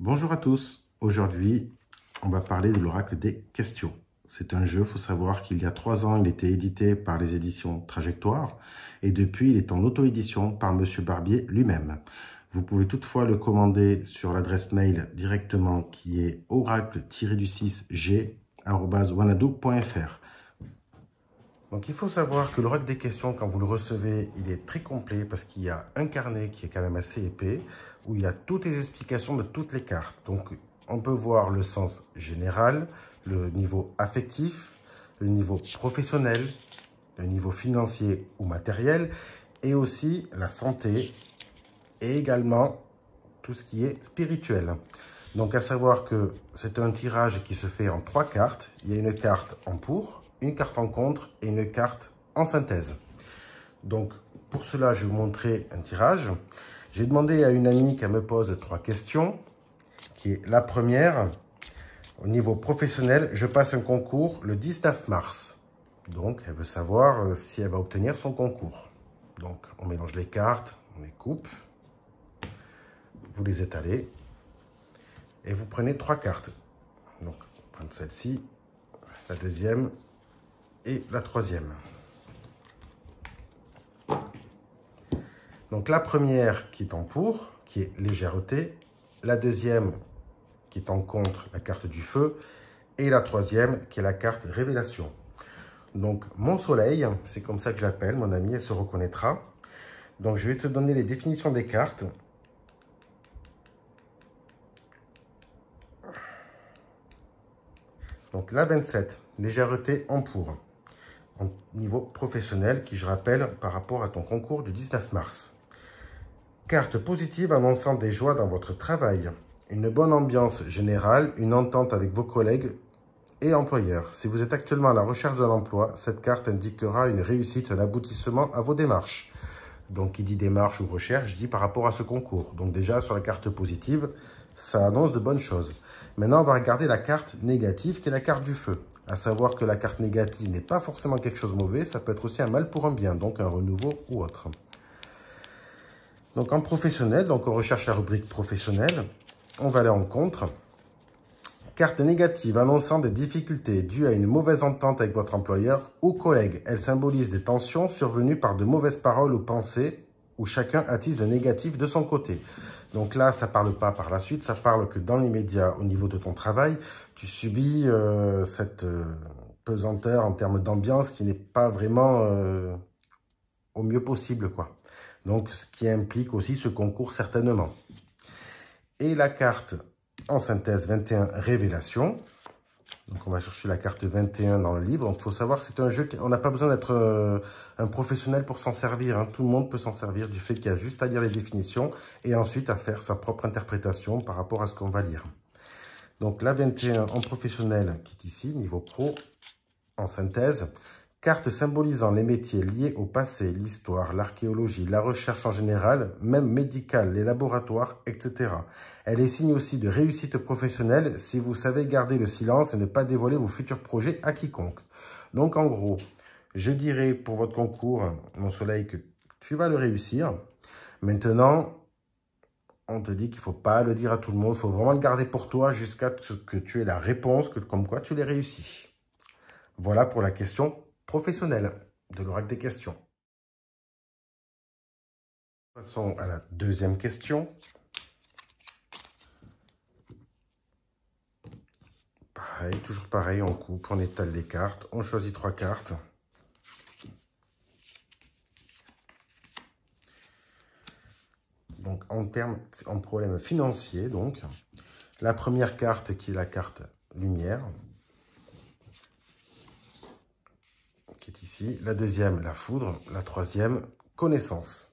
Bonjour à tous, aujourd'hui on va parler de l'oracle des questions. C'est un jeu, il faut savoir qu'il y a 3 ans il était édité par les éditions Trajectoire et depuis il est en auto-édition par Monsieur Barbier lui-même. Vous pouvez toutefois le commander sur l'adresse mail directement qui est oracle-g@wanadoo.fr. Donc il faut savoir que l'oracle des questions, quand vous le recevez, il est très complet parce qu'il y a un carnet qui est quand même assez épais où il y a toutes les explications de toutes les cartes. Donc on peut voir le sens général, le niveau affectif, le niveau professionnel, le niveau financier ou matériel et aussi la santé et également tout ce qui est spirituel. Donc à savoir que c'est un tirage qui se fait en 3 cartes. Il y a une carte en pour, une carte en contre et une carte en synthèse. Donc, pour cela, je vais vous montrer un tirage. J'ai demandé à une amie qu'elle me pose 3 questions, qui est la première. Au niveau professionnel, je passe un concours le 19 mars. Donc, elle veut savoir si elle va obtenir son concours. Donc, on mélange les cartes, on les coupe, vous les étalez et vous prenez 3 cartes. Donc, prendre celle-ci, la deuxième et la troisième. Donc la première qui est en pour, qui est légèreté, la deuxième qui est en contre, la carte du feu, et la troisième qui est la carte révélation. Donc mon soleil, c'est comme ça que je l'appelle, mon ami, elle se reconnaîtra. Donc je vais te donner les définitions des cartes. Donc la 27, légèreté en pour. Au niveau professionnel, qui je rappelle par rapport à ton concours du 19 mars. Carte positive annonçant des joies dans votre travail, une bonne ambiance générale, une entente avec vos collègues et employeurs. Si vous êtes actuellement à la recherche d'un emploi, cette carte indiquera une réussite, un aboutissement à vos démarches. Donc, qui dit démarche ou recherche, dit par rapport à ce concours. Donc déjà, sur la carte positive, ça annonce de bonnes choses. Maintenant, on va regarder la carte négative, qui est la carte du feu. À savoir que la carte négative n'est pas forcément quelque chose de mauvais, ça peut être aussi un mal pour un bien, donc un renouveau ou autre. Donc en professionnel, donc on recherche la rubrique professionnelle, on va aller en contre. Carte négative annonçant des difficultés dues à une mauvaise entente avec votre employeur ou collègue. Elle symbolise des tensions survenues par de mauvaises paroles ou pensées où chacun attise le négatif de son côté. Donc là, ça ne parle pas par la suite, ça parle que dans les médias, au niveau de ton travail, tu subis cette pesanteur en termes d'ambiance qui n'est pas vraiment au mieux possible, quoi. Donc, ce qui implique aussi ce concours certainement. Et la carte en synthèse 21, révélation. Donc, on va chercher la carte 21 dans le livre. Donc, il faut savoir que c'est un jeu, on n'a pas besoin d'être un professionnel pour s'en servir. Hein. Tout le monde peut s'en servir du fait qu'il y a juste à lire les définitions et ensuite à faire sa propre interprétation par rapport à ce qu'on va lire. Donc, la 21 en professionnel qui est ici, niveau pro, en synthèse. Carte symbolisant les métiers liés au passé, l'histoire, l'archéologie, la recherche en général, même médicale, les laboratoires, etc. Elle est signe aussi de réussite professionnelle si vous savez garder le silence et ne pas dévoiler vos futurs projets à quiconque. Donc en gros, je dirais pour votre concours, mon soleil, que tu vas le réussir. Maintenant, on te dit qu'il ne faut pas le dire à tout le monde, il faut vraiment le garder pour toi jusqu'à ce que tu aies la réponse, comme quoi tu l'as réussi. Voilà pour la question professionnel de l'oracle des questions. Passons à la deuxième question. Pareil, toujours pareil, on coupe, on étale les cartes, on choisit 3 cartes. Donc en problème financier, donc, la première carte qui est la carte lumière, qui est ici, la deuxième, la foudre, la troisième, connaissance.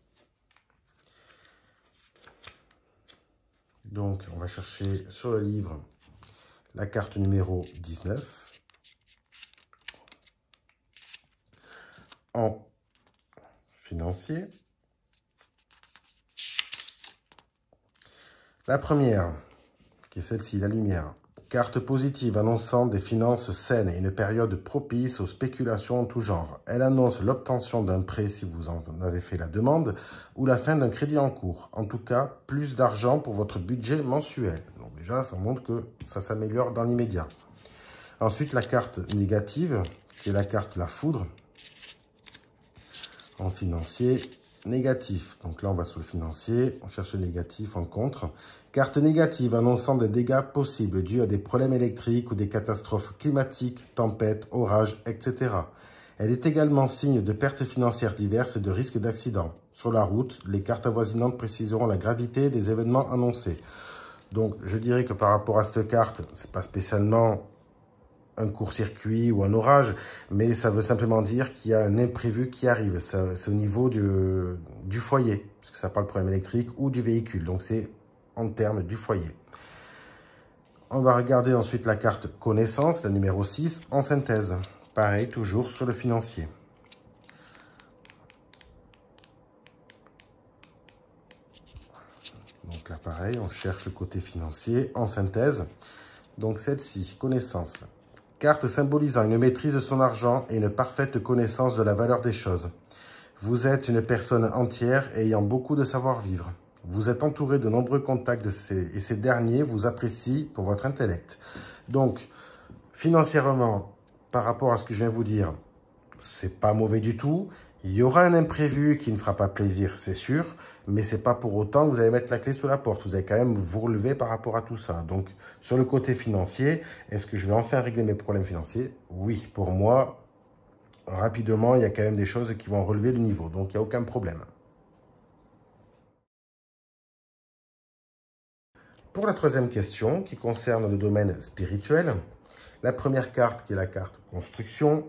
Donc, on va chercher sur le livre la carte numéro 19. En financier. La première, qui est celle-ci, la lumière. Carte positive annonçant des finances saines et une période propice aux spéculations en tout genre. Elle annonce l'obtention d'un prêt si vous en avez fait la demande ou la fin d'un crédit en cours. En tout cas, plus d'argent pour votre budget mensuel. Donc déjà, ça montre que ça s'améliore dans l'immédiat. Ensuite, la carte négative, qui est la carte la foudre. En financier, négatif. Donc là, on va sur le financier, on cherche le négatif en contre. Carte négative annonçant des dégâts possibles dus à des problèmes électriques ou des catastrophes climatiques, tempêtes, orages, etc. Elle est également signe de pertes financières diverses et de risques d'accident. Sur la route, les cartes avoisinantes préciseront la gravité des événements annoncés. Donc, je dirais que par rapport à cette carte, c'est pas spécialement un court-circuit ou un orage, mais ça veut simplement dire qu'il y a un imprévu qui arrive. C'est au niveau du foyer, parce que ça parle de problème électrique ou du véhicule. Donc, c'est en termes du foyer. On va regarder ensuite la carte connaissance, la numéro 6, en synthèse. Pareil, toujours sur le financier. Donc là, pareil, on cherche le côté financier en synthèse. Donc celle-ci, connaissance. Carte symbolisant une maîtrise de son argent et une parfaite connaissance de la valeur des choses. Vous êtes une personne entière ayant beaucoup de savoir-vivre. Vous êtes entouré de nombreux contacts et ces derniers vous apprécient pour votre intellect. Donc, financièrement, par rapport à ce que je viens de vous dire, c'est pas mauvais du tout. Il y aura un imprévu qui ne fera pas plaisir, c'est sûr, mais c'est pas pour autant que vous allez mettre la clé sous la porte. Vous allez quand même vous relever par rapport à tout ça. Donc, sur le côté financier, est-ce que je vais enfin régler mes problèmes financiers? Oui, pour moi, rapidement, il y a quand même des choses qui vont relever le niveau. Donc, il n'y a aucun problème. Pour la troisième question, qui concerne le domaine spirituel, la première carte, qui est la carte construction,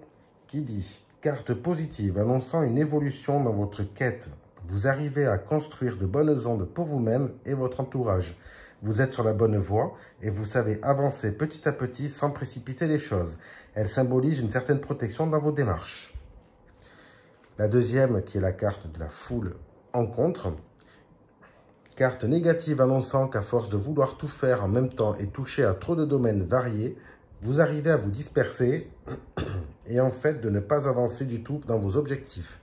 qui dit « Carte positive annonçant une évolution dans votre quête. Vous arrivez à construire de bonnes ondes pour vous-même et votre entourage. Vous êtes sur la bonne voie et vous savez avancer petit à petit sans précipiter les choses. Elle symbolise une certaine protection dans vos démarches. » La deuxième, qui est la carte de la foule en contre, carte négative annonçant qu'à force de vouloir tout faire en même temps et toucher à trop de domaines variés, vous arrivez à vous disperser et en fait de ne pas avancer du tout dans vos objectifs.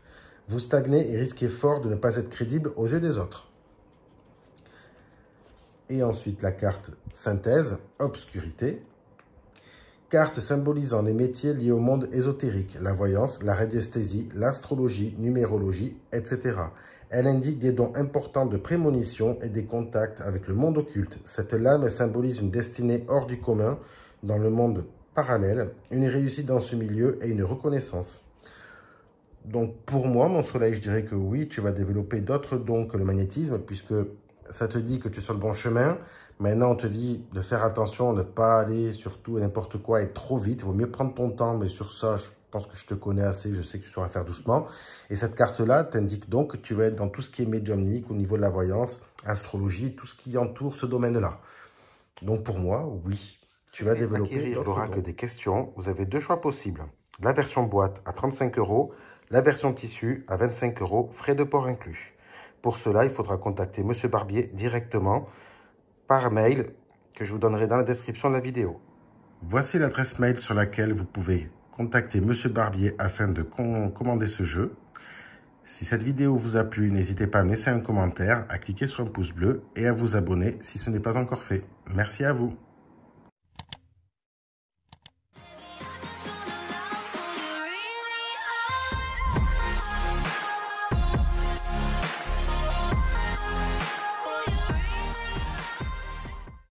Vous stagnez et risquez fort de ne pas être crédible aux yeux des autres. Et ensuite la carte synthèse, obscurité. Carte symbolisant les métiers liés au monde ésotérique, la voyance, la radiesthésie, l'astrologie, numérologie, etc. Elle indique des dons importants de prémonition et des contacts avec le monde occulte. Cette lame symbolise une destinée hors du commun dans le monde parallèle, une réussite dans ce milieu et une reconnaissance. Donc pour moi, mon soleil, je dirais que oui, tu vas développer d'autres dons que le magnétisme, puisque ça te dit que tu es sur le bon chemin. Maintenant, on te dit de faire attention, de ne pas aller sur tout et n'importe quoi et trop vite. Il vaut mieux prendre ton temps, mais sur ça, je pense que je te connais assez, je sais que tu sauras faire doucement. Et cette carte-là t'indique donc que tu vas être dans tout ce qui est médiumnique, au niveau de la voyance, astrologie, tout ce qui entoure ce domaine-là. Donc pour moi, oui, tu vas développer l'oracle des questions. Vous avez deux choix possibles. La version boîte à 35 €, la version tissu à 25 €, frais de port inclus. Pour cela, il faudra contacter M. Barbier directement par mail que je vous donnerai dans la description de la vidéo. Voici l'adresse mail sur laquelle vous pouvez contacter M. Barbier afin de commander ce jeu. Si cette vidéo vous a plu, n'hésitez pas à me laisser un commentaire, à cliquer sur un pouce bleu et à vous abonner si ce n'est pas encore fait. Merci à vous.